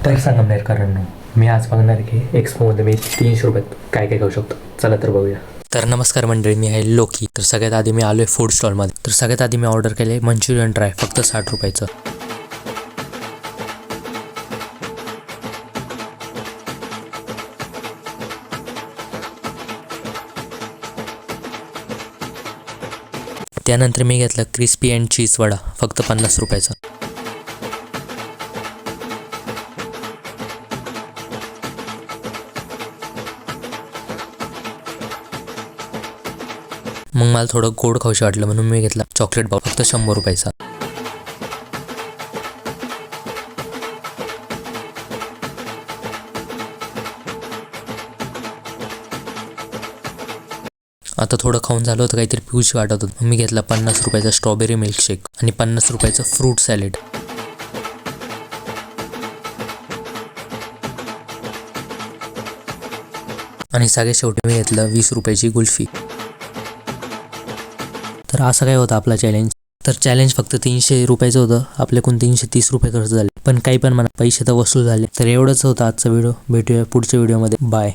तर संगमनेरकरांनो, मी आज बघणार की एक्सपोमध्ये मी 300 रुपयात काय काय खाऊ शकतो. चला तर बघूया. तर नमस्कार मंडळी, मी आहे लोकी. तर सगळ्यात आधी मी आलोय फूड स्टॉलमध्ये. तर सगळ्यात आधी मी ऑर्डर केले मंचुरियन ट्राय, फक्त 60 रुपयाचं. त्यानंतर मी घेतला क्रिस्पी अँड चीज वडा, फक्त 50 रुपयाचा. मग मला थोडं गोड खाऊशी वाटलं म्हणून मी घेतला चॉकलेट बाउल, फक्त 100 रुपयाचा. आता थोडं खाऊन झालं होतं, काहीतरी पिऊशी वाटत होतं. मग मी घेतला 50 रुपयाचा स्ट्रॉबेरी मिल्कशेक आणि 50 रुपयाचं फ्रूट सॅलेड. आणि सगळ्यात शेवटी मी घेतलं 20 रुपयाची कुल्फी. तर असं काय होतं आपला चॅलेंज. तर चॅलेंज फक्त 300 रुपयाचं होतं. आपल्याकडून 330 रुपये खर्च झाले, पण काही पण म्हणा, पैसे तर वसूल झाले. तर एवढंच होतं आजचा व्हिडिओ. भेटूया पुढच्या व्हिडिओमध्ये. बाय.